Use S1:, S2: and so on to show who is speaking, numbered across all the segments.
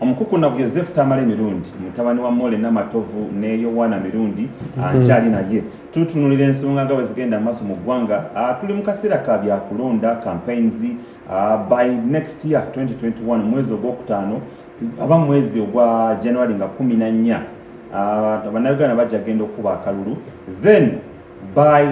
S1: omukuku na Joseph Tamale Mirundi mutabani wa Mole Namatovu ne Yowana Mirundi anchali naye tutunulira ensonga nga bazigenda amaso mu ggwanga tuli mu kaseera ka bya kulonda campaigns by next year 2021 mwezi ogwokutaano aba mwezi ogwa January nga 14 abanayuganda bajja genda okuba akalulu then by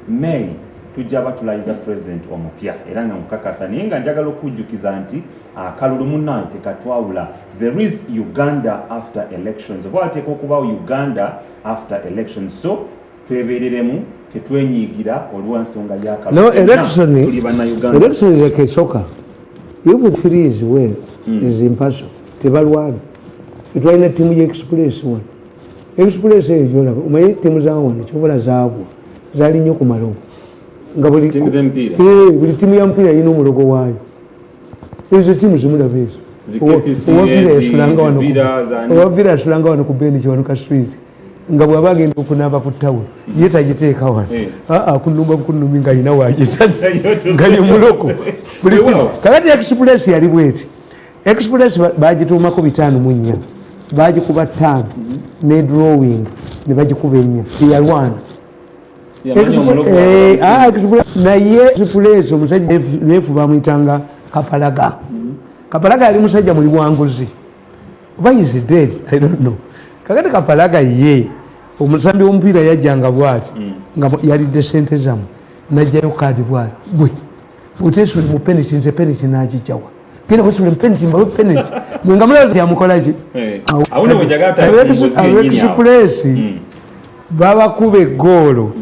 S1: May tujja batulayiza president omupya era nga mukakasa naye nga njagala okujjukiza nti akalulu munnange tekatwawula there is Uganda after elections oba ateeka okubawo Uganda after elections so twebereremu tetwenyiigira olw'ensonga y'akalulu
S2: election is like a soccer if three is well is impartial tebalwana tetwalina ttiimu y'express wano express eyo gyolaba omanyi ttiimu zawano kyobola zaagwa zaali nnyo ku malogo nga buli ttiimu ya mupiira yina omulogo waayo ezo ttiimu zimulaba ezo owaviira asulanga wano ku bendi kiwanuka street nga bw'aba agenda okunaaba ku ttawulo ye tagiteeka wano kunumba bukunumi nga ayina waagitadde nga ye muloko buli ttiimu kakati express yali bweti express bagituumako 5 bagikuba 5 ne drawing ne bagikuba 4 teyalwana naye express omusajja nefu bamuyitanga Kapalaga Kapalaga ali musajja muli bwanguzi oba is dead I don't know kakati Kapalaga ye omusambi w'omupiira yajjanga bwati nga yalidde sente zamu najjayo kaadi bwati gwe otesule mu penalty nze penalty n'agijjawa genda kusule mu penalty mbawe penalty mwe nga mulaza yamukola ki express babakube goolo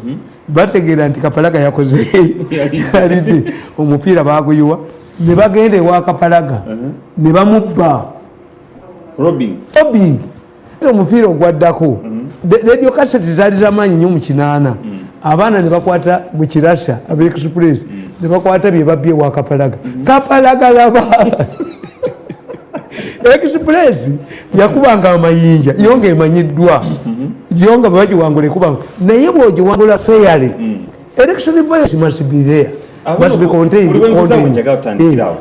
S2: bategeera nti Kapalaga yakoze alidde omupiira baguyiwa ne bagenda ewa Kapalaga ne bamubba
S1: robbing
S2: omupiira ogwaddako radio cassette zaali z'amaanyi nnyo mu 8 abaana ne bakwata mu kirasa aba express ne bakwata bye babbye ewa Kapalaga Kapalaga laba express yakubanga amayinja iyo ng'emanyiddwa iyo nga bagiwangula ekubanga naye bw'ogiwangula fairly election violence must be there must be contained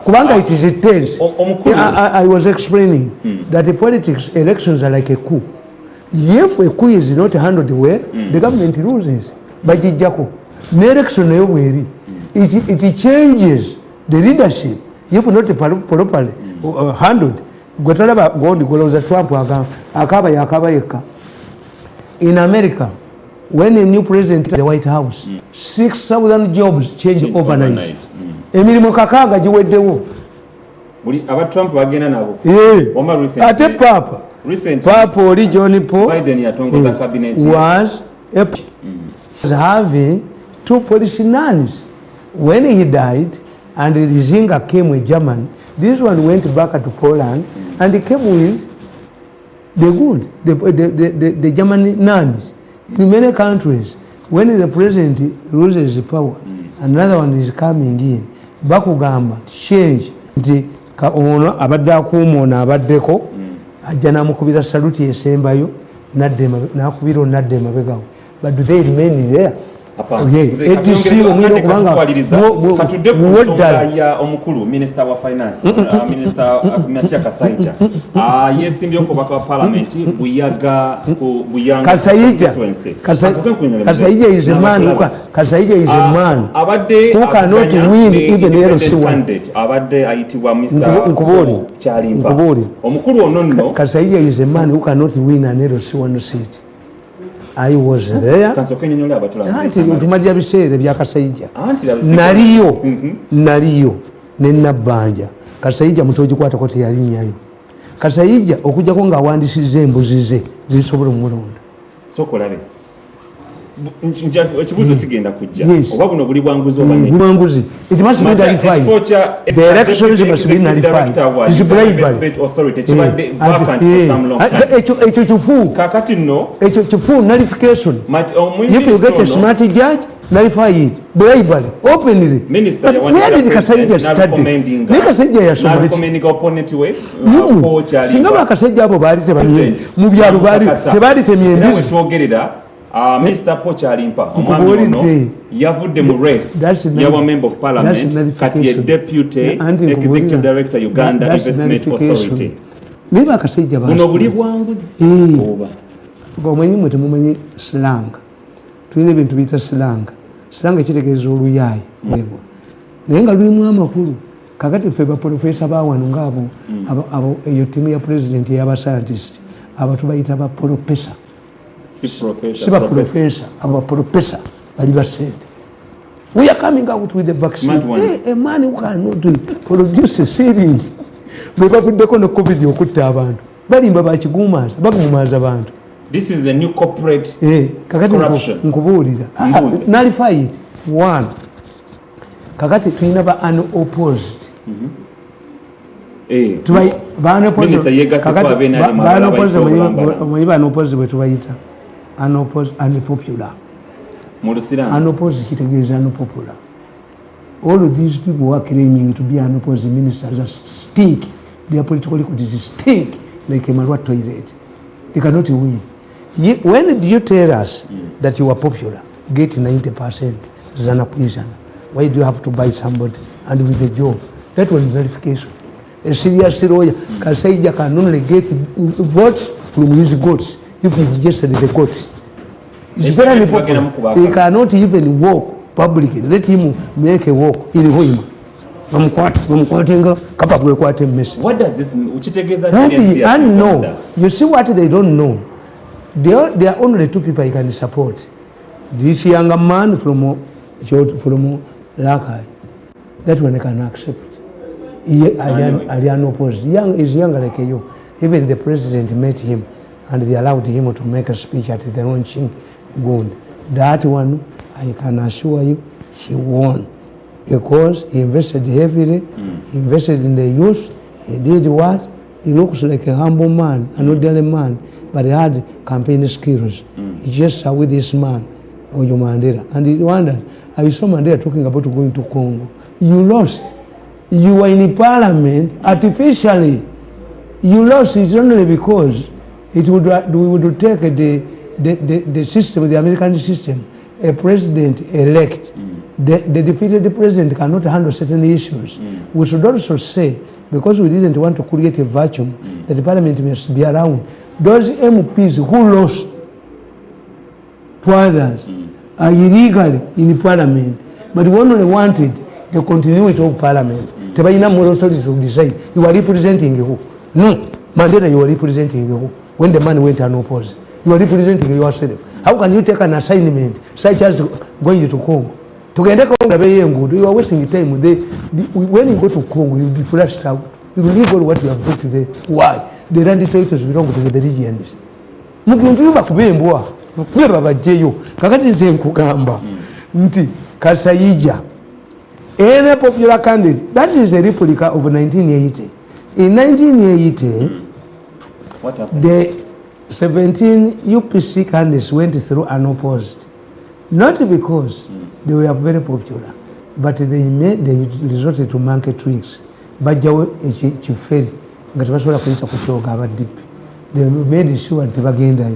S2: kubanga it is a tense I was explaining that the politics elections are like a coup if a coup is not handled well the government loses bagijjako ne election nayo bweri it changes the leadership if not properly handled gwetalaba gondi golowooza Trump akaba yakaba yekka in America when a new president at the White House 6,000 jobs change overnight emirimu kakaaga giweddewo
S1: buli aba Trump bagenda nabo
S2: ate papa oli John Paul
S1: Biden yatongoza cabinet
S2: was having 2 police nuns when he died and Rizinga came with German. This one went back to Poland and he came with the German nuns. In many countries, when the president loses power, another one is coming in. Bakugamba change nti ka ono abadde akuumoona abaddeko ajja n'amukubira saluti esembayo n'akubira onadde emabegawo. But do they remain there?
S1: katudde ku nsonga ya omukulu minister wa finance minister Matya Kasaija yesimbye okubaka wa parliament Buyanga
S2: Kasaija is a man who cannot win even LC1
S1: abadde ayitibwa Mr. Kyalimpa omukulu ono nno
S2: Kasaija is a man who cannot win an LC1 seat. I was there. Anti tumalira biseera bya Kasaija. Naliyo n'ennabanja. Kasaija mutogikwata ko teyalinyayo. Kasaija okujjako nga awandisizza embuzi ze zisobola omulonda.
S1: Sokolabe. Ekibuuzo kigenda kujja oba buno buli bwanguzi
S2: bwanguzi it must be nullified the elections must be nullified is bribery ekyo kifu
S1: kakati no
S2: ekyo kifu nullification if you get a smart judge nullify it bribery openly
S1: minister
S2: where did Kasaija study ne Kasaija yasoma singa bakasajja abo baali tebamanyi mu byalo tebaali temyembizi
S1: Mr. Kyalimpa omwami ono yavudde mu race yawa member of parliament kati ye deputy executive director Uganda Investment Authority
S2: naye bakasajja
S1: buno buli bwanguzi oba
S2: omanyi mwe temumanyi silanga tulina ebintu biyita silanga kitegeeza oluyaayi olebwa naye nga lulimu amakulu kakati ffe baprofesa bawano ngaabo eyo tiimu ya president ey'abascientist abo tubayita bapropesa si baprofesa abo bapropesa bali basente. We are coming out with the vaccine. A man who cannot produce a syringe. Bebavuddeko ne covid okutta abantu balimba bakigumaza bagumaza abantu.
S1: This is a new corporate corruption.
S2: Nkubuulira nullify it. One, kakati tulina ba unopposed. Unopposed bwe tubayita unopposed unpopular. Unopposed kitegeeza unpopular. All of these people who are claiming to be unopposed ministers are stink. Their political equities stink like a Malwa toilet. They cannot win. When did you tell us that you are popular? Get 90% Zana prison. Why do you have to buy somebody and with a job? That was verification. A serious lawyer Kasaija can only get votes from his goats if he ingested the goats. It's very unpopular. He cannot even walk publicly. Let him make a walk in him. What
S1: does this mean?
S2: And no, you see what they don't know. There are only two people you can support. This younger man from Rakai. That one I can accept. He unopposed. Young is younger like you. Even the president met him and they allowed him to make a speech at the launching. Good. That one, I can assure you, he won because he invested heavily. He invested in the youth. He did what? He looks like a humble man, an ordinary man, but he had campaign skills. He just with this man, Oyo Mandela, and he wondered. I saw Mandela talking about going to Congo. You lost. You were in parliament artificially. You lost it only because it would take the system, the American system, a president elect. The defeated president cannot handle certain issues. We should also say, because we didn't want to create a vacuum, that the parliament must be around. Those MPs who lost to others are illegally in parliament, but we only wanted the continuity of parliament. Tebayina moral authority to decide. You are representing who? No. Mandela, you are representing who? When the man went unopposed. You are representing yourself. How can you take an assignment such as going to Congo? To get a Congo, you are wasting time. When you go to Congo, you will be flushed out. You will leave all what you have put there. Why? The land territories belong to the Belgians. Mukuntuba kubembwa. Kubeba bajeyo. Kakati nze nkugamba. Nti Kasaija. Any popular candidate. That is a replica of 1980. In 1980,
S1: what happened?
S2: The 17 UPC candidates went through unopposed, not because they were very popular, but they resorted to monkey tricks. Bajawe chiferi ngati basobola kuyita ku kyoga abadipi. They made sure that bagenda.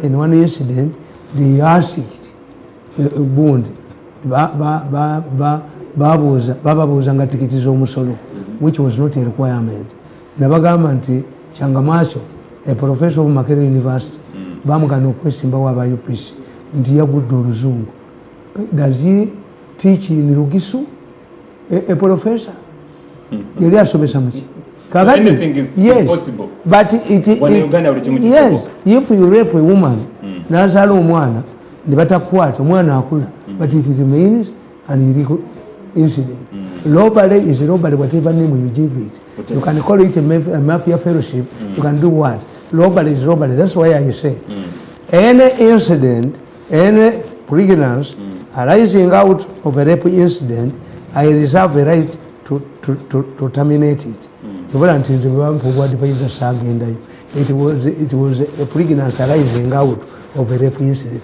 S2: In one incident, they asked Bund bababuuza nga tikiti z'omusolo, which was not a requirement. Nabagamba nti Changamacho, a professor of Makerere University, bamugana okwesimbawo aba UPC nti yagudde oluzungu. Does he teach in Rugisu? A professor? Yali asomesa muki?
S1: Anything is possible.
S2: But yes, if you rape a woman, n'azaala omwana ne batakwata omwana akula, but it remains an illegal incident. Robbery is robbery, whatever name you give it. You can call it a mafia fellowship. You can do what? Robbery is robbery. That's why I say any incident, any pregnancy arising out of a rape incident, I reserve the right to terminate it. It was a pregnancy arising out of a rape incident.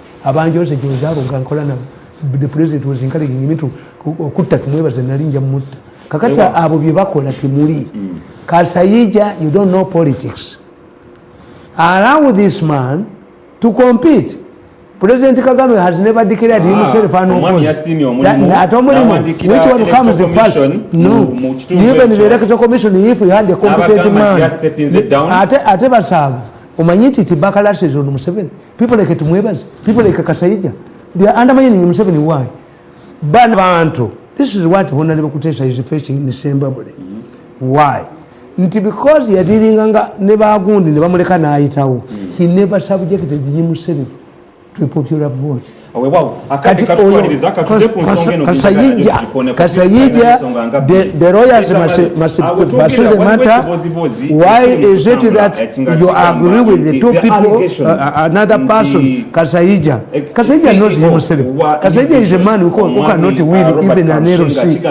S2: The president was encouraging me to kutta tumwebaze nalinja mutta. Kakati abo bye bakola timuli. Kasaija, you don't know politics. Allow this man to compete. President Kagame has never declared himself an opposition. Which one comes first? No. Even the electoral commission, if we had a competent man, ate basaga. Omanyiti tibakalashe on Museveni. People like Tumwebas, people like Kasaija, they are undermining Museveni. Why? Bantu. This is what Honorable Kutesa is facing in Zimbabwe. Why? Because he are dealing never agundi, never Muleka Naitawo. He never subjected himself to a popular vote. Kasayija, the lawyers must pursue the matter. Why is it that you agree with the two people, another person, Kasayija? Kasayija knows himself. Kasayija is a man who cannot win even an LC.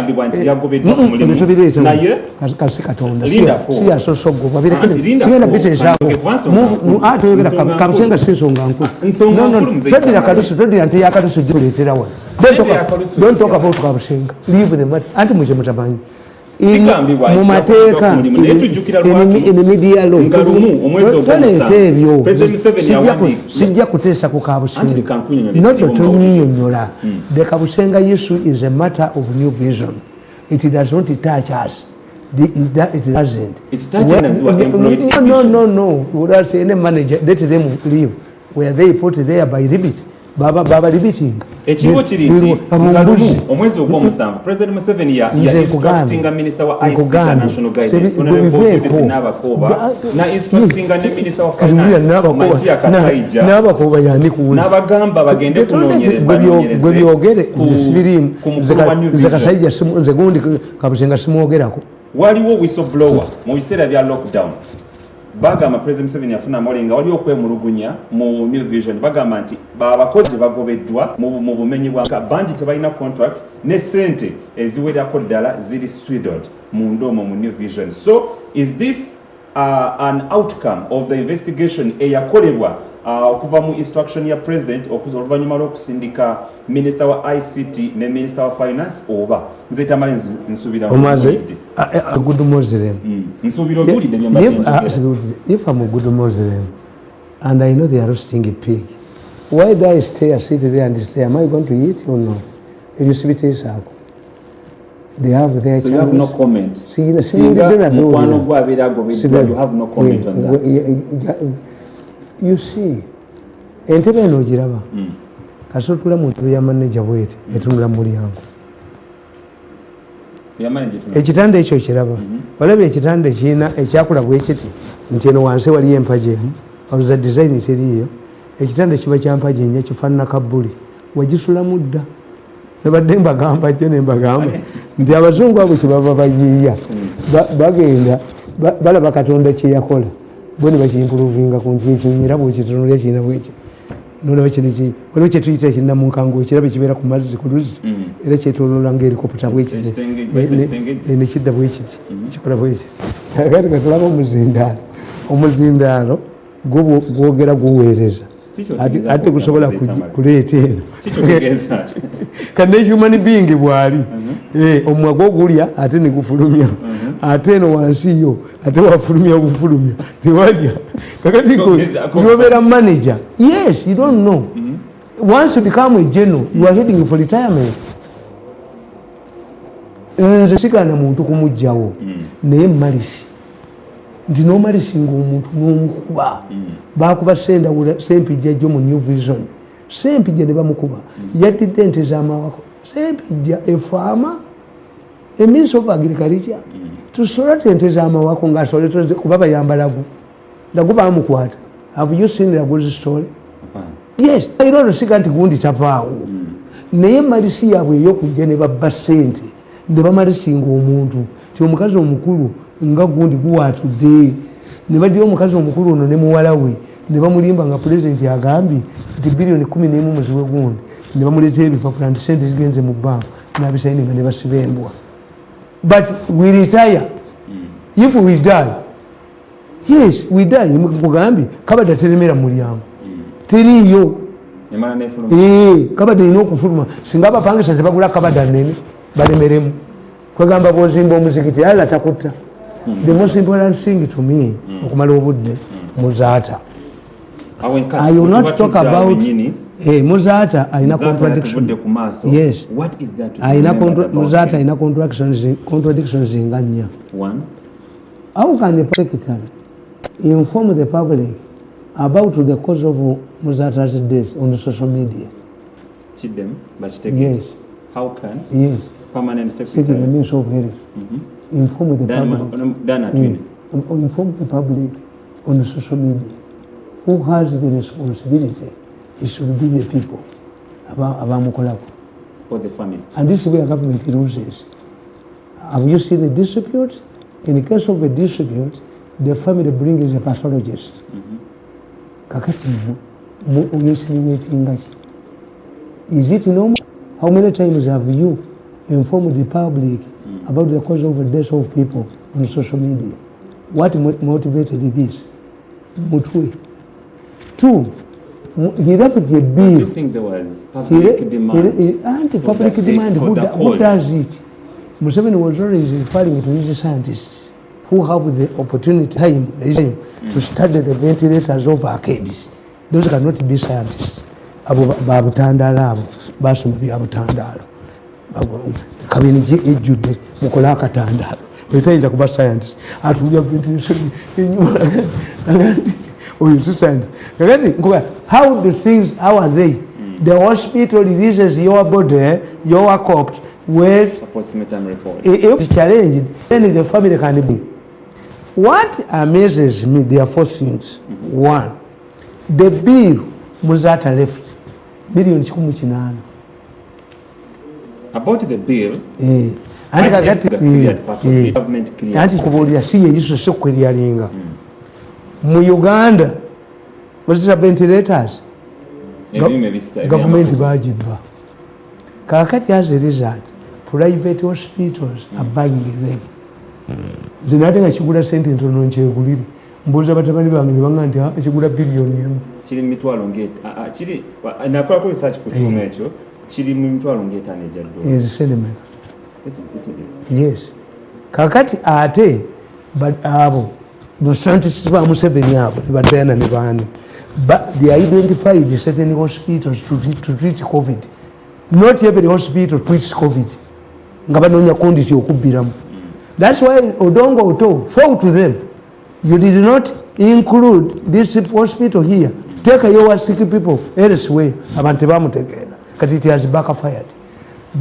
S2: Don't talk about Kabushenga. Leave the matter. Anti Mujamutabanyi. In the media law. Sijja kutesa ku Kabushenga. Not to Nyola. The Kabushenga issue is a matter of new vision. It does not touch us. It doesn't.
S1: It touches
S2: No. Without any manager, let them leave. Where they put there by limit. Baba libiting.
S1: Echiwo chiriti omwezi ogw'omusanvu President Museveni ya instructing Minister wa ICT National Guidance Honorable Nabakoba na instructing ne Minister wa Finance Matia Kasaija
S2: Nabakoba yani kuuza
S1: nabagamba bagende kunonyereza
S2: gwe byogere ndisibirimu Kasaija nze gundi Kabushenga simwogerako.
S1: Waliwo whistleblower mu biseera bya lockdown bagamba President Museveni yafuna amolenga wali okwemulugunya mu New Vision bagamba nti abakozi bagobeddwa mu bumenyi bwa banji tebalina contracts ne sente eziwerako ddala ziri swindled mu ndomo mu New Vision. So is this an outcome of the investigation eyakolebwa okuva mu instruction ya president oluvannyuma lw'okusindika Minister wa ICT ne Minister wa Finance oba nze Tamale nsubira
S2: omaze a good Muslim
S1: nsubira olulidde
S2: if I'm a good Muslim and I know they are roasting a pig, why do I sit there and say, am I going to eat or not? If you see it, they have their
S1: so you have no comment.
S2: You have
S1: no comment on that.
S2: You see, entebe no giraba. Kasotula muntu ya manager wete etunula mulyango.
S1: Ya manager.
S2: Ekitande ekyo kiraba. Walabe ekitande kina ekyakula bwekiti nti eno wansi wali empaje. Oza design seriyo. Ekitande kiba kyampaje nya kifanana kabuli. Wagisula mudda. Nabadde mbagamba jjo ne mbagamba nti abazungu abo kibava bayiya. Bagenda balaba Katonda kye yakola. Boni bakimprovinga ku nti ekinyira bwe kitunulya kina bweki. Nona bakiriki waliwo kye tuyita kinna mu nkango ekirabe kibeera ku mazzi ku luzzi era kyetoloola ng'erikopita bweki ne kidda bwekiti kikola bweki. Kati katulaba omuzindaalo gwogera guweereza ate gusobola kuleeta eno kadde human being bwali omumwa gwogulya ate ne gufulumya ate eno wansi yo ate wafulumya bufulumya tewalya kakati yobeera manager. Yes, you don't know. Once you become a general, you are heading for retirement. Nze sikana muntu kumujjawo naye malisi nti n'omalisi ng'omuntu n'omukuba bakuba sempijja jjo mu New Vision sempijja ne bamukuba yaddidde ente z'amawako sempijja efaama a minister of agriculture tusola ente z'amawako ng'asoletoze kuba bayamba lagu bamukwata. Have you seen Lagu's story? Yes, I don't see that gundi tavaawo naye malisi yaabwe ey'okujja ne babba ssente ne bamalisinga omuntu ti omukazi omukulu nga gundi guwaatudde ne badira omukazi omukulu ono ne muwala we ne bamulimba nga pulezidenti agambye nti bilioni 11 muziwe gundi ne bamuleeta ebipapula nti sente zigenze mu banka n'abisayininga ne basiba embwa. But we retire. If we die, yes, we die. Mugambye kabada teremera mulyango teriyo kabada ino okufuluma singa abapangisa tebagula kabada nene balemeremu kwegamba bozimba omuzikiti ala takutta. The most important thing to me okumala obudde muzaata. I will not talk about Muzata aina contradiction. Yes.
S1: What is that?
S2: Muzata aina contradictions inganya.
S1: One.
S2: How can the secretary inform the public about the cause of Muzata's death on the social media?
S1: Chidem, but take
S2: yes.
S1: It. How can?
S2: Yes.
S1: Permanent secretary.
S2: Secretary, the Minister of Health. Inform the public. Inform the public on the social media. Who has the responsibility? It should be the people.
S1: Or the family.
S2: And this is where government loses. Have you seen the dispute? In the case of a dispute, the family brings a pathologist. Is it normal? How many times have you informed the public about the cause of the death of people on social media? What motivated this? Two, he left a bill.
S1: Do you think there was public demand?
S2: Anti-public demand. Who does it? Museveni was always referring to these scientists who have the opportunity time to study the ventilators of arcades. Those cannot be scientists. Babutandala, basuma byabutandalo. Kabiniji ejjudde mukola akatandalo. Wetayinza kuba scientist. Atuja ventilation how do things, how are they? The hospital releases your body, your corpse, with
S1: a postmortem report.
S2: If challenged, then the family can be. What amazes me, there are four things. One, the bill Muzata left, $1,800,000.
S1: About the bill, government clear.
S2: Mu Uganda was ventilators. Government bagibba. Kakati as a result, private hospitals are buying them. Zinate nga kigula sente ntono nkyegulire. Mbuuza batabani bange ne banga nti kigula biliyoni emu.
S1: Kiri mitwalo ngeta kiri nakola ko research ku kyuma ekyo kiri mitwalo ngeta ne jaddo.
S2: Cinema. Yes. Kakati ate abo the scientists ba museveni abo badana ne bani. But they identified certain hospitals to treat COVID. Not every hospital treats COVID. Ngabanonya konditi okubiramu. That's why Odongo Oto fought to them. You did not include this hospital here. Take your sick people elsewhere. Abantu bamutegera. Kati it has backfired.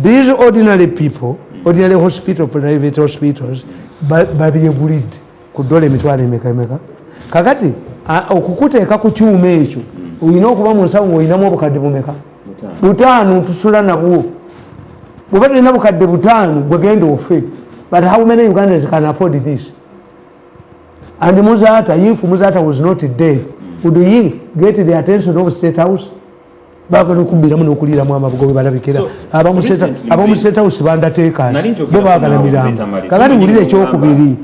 S2: These ordinary people, ordinary hospital, private hospitals, babiyegulidde ku ddole emitwalo emeka. Kakati okukuteeka ku kyuma ekyo olina okuba mu nsawo ng'olinamu obukadde bumeka? Butaano tusula nabwo. Bw'oba tulina bukadde butaano bwe genda ofe. But how many Ugandans can afford this? And Muzata, if Muzata was not dead, would he get the attention of State House? Bakalukubira muno okuliramu amabugo balabikira. Abamu State House bandateeka. Bo baagala mirambo. Kakati wulira ekyokubiri.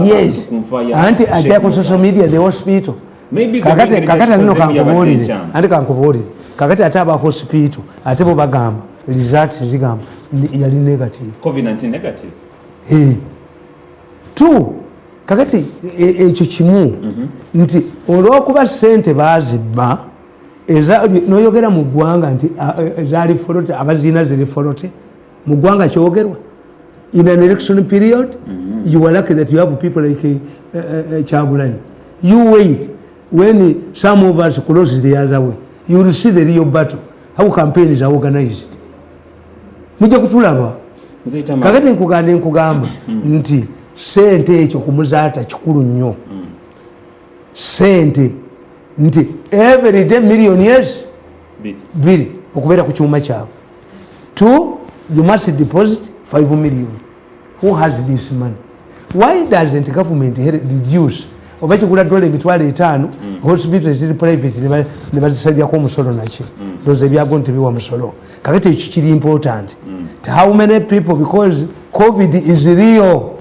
S2: Yes. Anti ajja ku social media, the hospital. Kakati nino kankubuulire. Anti kankubuulire. Kakati ate aba hospital. Ate bo bagamba. Results zigamba. Yali negative.
S1: COVID-19 negative.
S2: Two, kakati ekyo kimu nti olw'okuba ssente baazibba n'oyogera mu ggwanga nti zaali folote abaziina ziri folote mu ggwanga kyogerwa in an election period you are lucky that you have people like Kyagulanyi. You wait when some of us close the other way, you will see the real battle, how campaigns are organized. Mujja kutulaba. Kakati nkugamba nti sente ekyo ku Muzata kikulu nnyo. Sente nti every day millionaires biri okubeera ku kyuma kyabwe. Two, you must deposit 5 million. Who has this money? Why doesn't government reduce? Oba kigula dola emitwalo 5 hospital ziri private ne bazisalyako omusolo naki. Those ebyago ntebiwa musolo. Kakati ekyo kiri important. How many people, because COVID is real.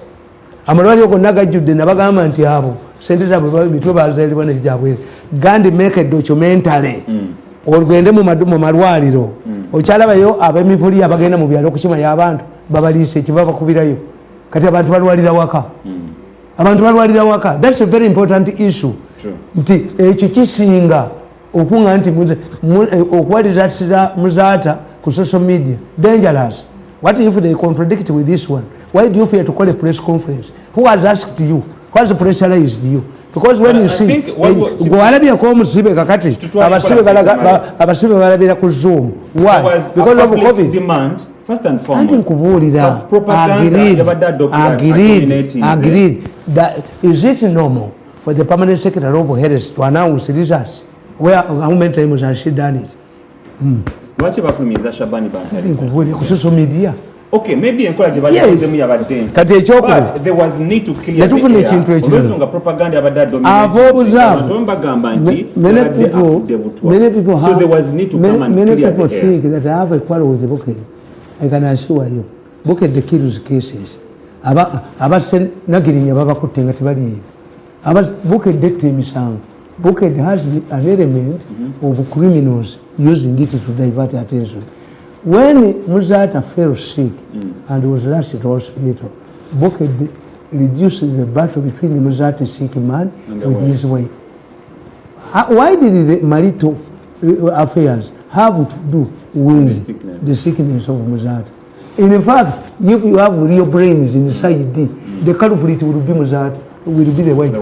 S2: Amalwaliro gonna gajjudde nabagamba nti abo sente zaabwe mitwe bazaalibwa n'ebyabwe. Gandi make a documentary. Ogende mu malwaliro. Okyalabayo ab'emivuli abagenda mu byalo okukima y'abantu babaliise ekibaba kubirayo. Kati abantu balwalira waka. Abantu balwalira waka. That's a very important issue. Nti ekyo kisinga okunga nti okwaliratira muzaata ku social media dangerous. What if they contradict with this one? Why do you fear to call a press conference? Who has asked you? Who has pressurized you? Because when you see gwalabirako omusibe kakati abasibe balabira ku Zoom. Why? Because of COVID
S1: demand. First and foremost,
S2: agreed. Is it normal for the permanent secretary of health to announce results? How many times has she done it? Social media.
S1: Okay, maybe encourage
S2: but
S1: there was need to clear the air. Propaganda
S2: many people
S1: so there was need to come and
S2: many
S1: clear
S2: people
S1: the air.
S2: think that I have a quarrel with the Buked. I can assure you, Buked the kills cases. Abasent Nagiri Yababa Kutengatibadi. Buked the team sang. Buked has an element of criminals using it to divert attention. When Muzata fell sick and was rushed to hospital, Buked reduced the battle between the Muzata sick man with his wife. Why did the marital affairs have to do with the sickness of Muzata? In fact, if you have real brains inside the culprit will be Muzata, will be the wife.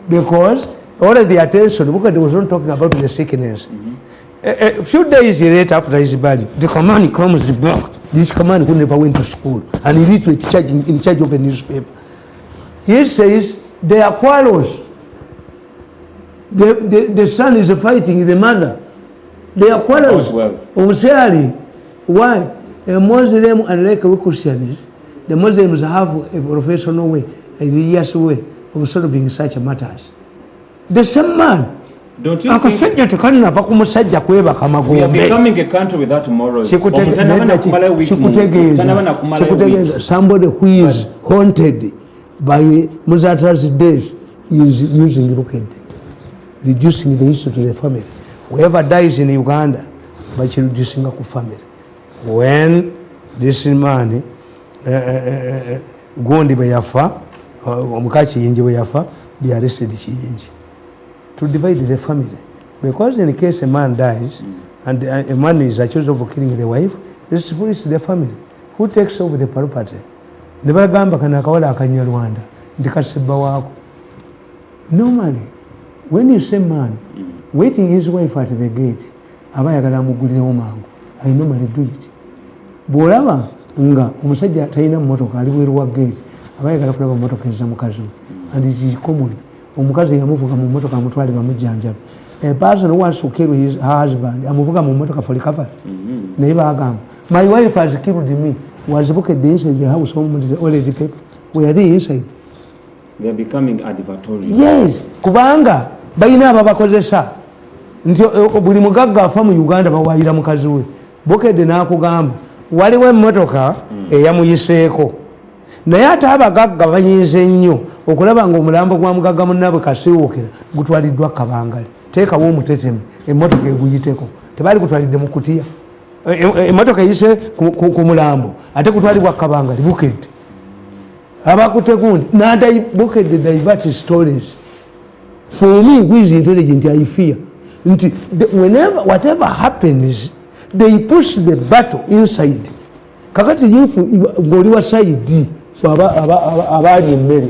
S2: Because all of the attention, Buked was not talking about the sickness. A few days later after his body, the command comes back. This command who never went to school and he is in charge of a newspaper. He says they are quarrels. The son is fighting the mother. They are quarrels. Why? A Muslim, unlike a Christian, the Muslims have a professional way, a religious way of solving such matters. The same man.
S1: Don't you think we are becoming a country without morals?
S2: Somebody who is haunted by Muzata's death is using Buked, reducing the issue to the family. Whoever dies in Uganda, but reducing the family. When this man, Gondi Bayafa, Omukachi Yinji Bayafa, they arrested Chiyinji to divide the family. Because in case a man dies and a man is accused of killing the wife, it's the family. Who takes over the property? Normally, when you say man, waiting his wife at the gate, I normally do it. Bwolaba nga omusajja talina mmotoka ali bweru wa gate abayagala kulaba mmotoka ezza mukazi and it is common omukazi yamuvuga mu mmotoka amutwale bamujjanjabe. A person who wants to kill her husband amuvuga mu mmotoka for recovery naye bagamba my wife has killed me. Was Buked inside the house already people? Were they inside?
S1: They are becoming advertorial.
S2: Yes, kubanga balina ababakozesa nti buli mugagga afa mu Uganda bawayira mukazi we. Buked n'akugamba waliwo emmotoka eyamuyiseeko naye ate abagagga banyiize nnyo okulaba ng'omulambo gwa mugagga munnaabwe kasiwukira gutwaliddwa Kabangali. Teekawo omutetemu emmotoka eguyiteko. Tebaali gutwalidde mu kutiya. Emmotoka eyise ku mulambo ate gutwalibwa Kabangali. Buked abakutte gundi Buked divert stories. For me, who is intelligent, I fear nti whatever happens they push the battle inside. Kakati yifu ngoli wa side abali emmere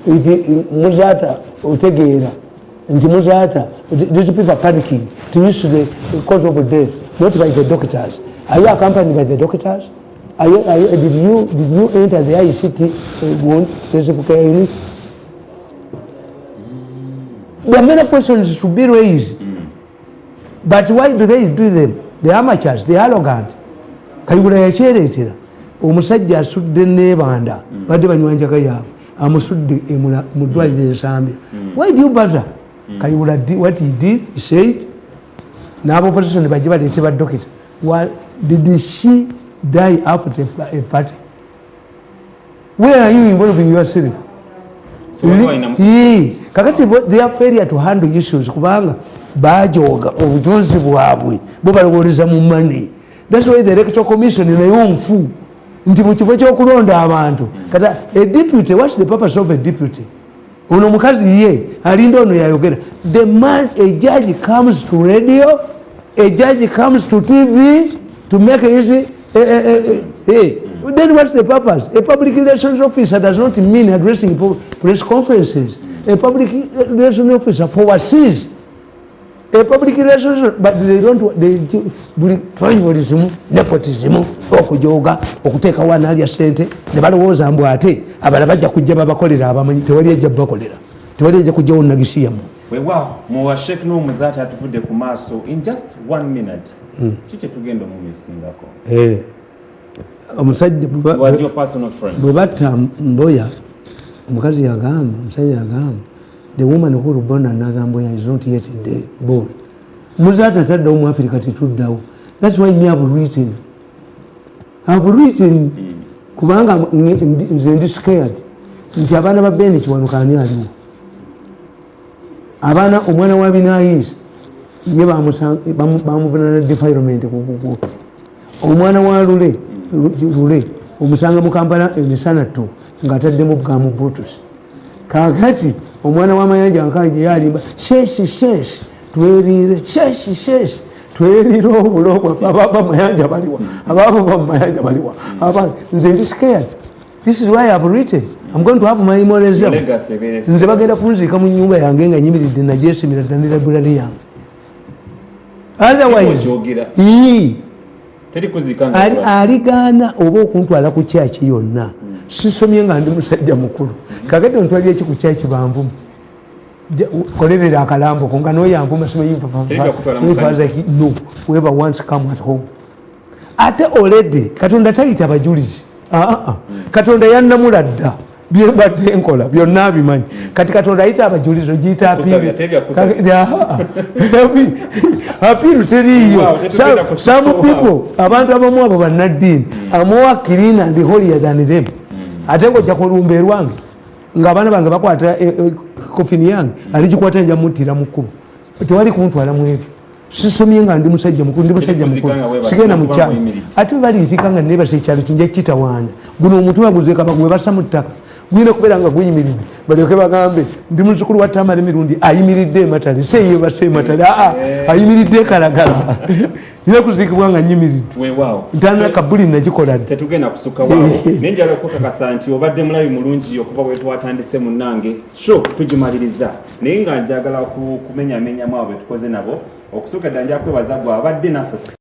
S2: nti Muzata otegeera nti Muzata these people are panicking to use the cause of death not by the doctors. Are you accompanied by the doctors? Did you enter the ICT intensive care unit? There are many questions to be raised. But why do they do them? The amateurs, the arrogant. Kayibula yacheretera omusajja asudde nebanda badde banywanjaka yaabwe amusudde mu ddwaliro Zambia. Why do you bother? Kayibula what he did, he said n'abo opposition bajje baleete ba doctor. Why did she die after a party? Where are you involving yourself?
S1: So
S2: kakati their failure to handle issues kubanga bajoga obutonzi bwabwe bo balowoleza mu money. That's why the electoral commission nayo nfu nti mu kifo ky'okulonda abantu kata a deputy. What's the purpose of a deputy? ono mukazi ye alinda ono yayogera. The man, a judge comes to radio, a judge comes to TV to make his then what's the purpose? A public relations officer does not mean addressing press conferences. A public relations officer oversees a public relations, but they don't. They tribalism, nepotism, okujoga, okuteka wana ali asente. Ne balowooza mbu ate abala bajja kujja babakolera abamanyi tewali ajja bakolera. Tewali ajja kujja onagishiyamu.
S1: Wewa mu Sheikh no muzati atuvudde ku maaso in just 1 minute. Kiki tugenda mu misingako.
S2: Omusajja
S1: was your personal friend.
S2: Bwe batta Mboya omukazi yagamba, omusajja yagamba, the woman who born another Mboya is not yet born. Muzati ataddawo mu Africa tetuddawo. That's why me have written kubanga nze ndi scared nti abaana ba Bene Kiwanuka ani aliwo. Abaana omwana wa Binayis ye bamuvunana defilement kukuku. Omwana wa Lule omusanga mu Kampala emisana to ng'ataddemu bwamu butusi. Kakati omwana wa Mayanja Nkaji yalimba sheshi tweriire sheshi tweriire obulogwa ababa Mayanja baliwa ababa Mayanja baliwa aba nze ndi scared. This is why I've written. I'm going to have my morals. Nze bagenda kunzika mu nyumba yange nga nyimiridde na jesimira ddala bulali yange. Otherwise aligana oba okuntwala ku kyaki yonna. Sisomye nga ndi musajja mukulu. Kakati ontwali eki ku kyaki banvumu. Kolerera akalambo ko nga noyambuma simanyi no whoever wants come at home. Ate already Katonda tayita abajulizi. Katonda yannamuladda byebadde enkola byonna abimanyi. Kati Katonda ayita abajulizi ogiyita apiiru teriiyo. Some people abantu abamu abo bannaddiini amuwa clean and holier than them. Ate ng'ojja kulumba erwange ng'abaana bange bakwata kofini yange aligikwata nja muttira mu kkubo. Tewali kuntwala mu ebyo. Sisomye nga ndi musajja mukulu, ndi musajja mukulu. Sigenda mu kyalo. Ate bali nzika nga neebasa ekyalo kinja kitawaanya. Guno omutima guzeeka bagwe bassa mu ttaka. Gwina okubeera nga guyimiridde. Balyoke bagambe ndi muzzukulu wa Tamale Mirundi ayimiridde ematale. Seeyo basse ematale. Ayimiridde Kalagala. Nina kuziikibwa nga nyimiridde. Ntandika kabuli nagikola dde.
S1: Tetugenda kusukka waawo. Naye njagala okukakasa nti obadde mulabi mulungi okuva bwe twatandise munnange. So tugimaliriza. Naye nga njagala kumenyamenyamu abo bwe tukoze nabo. Okusuka ddanja kwebaza gwe abadde naffe.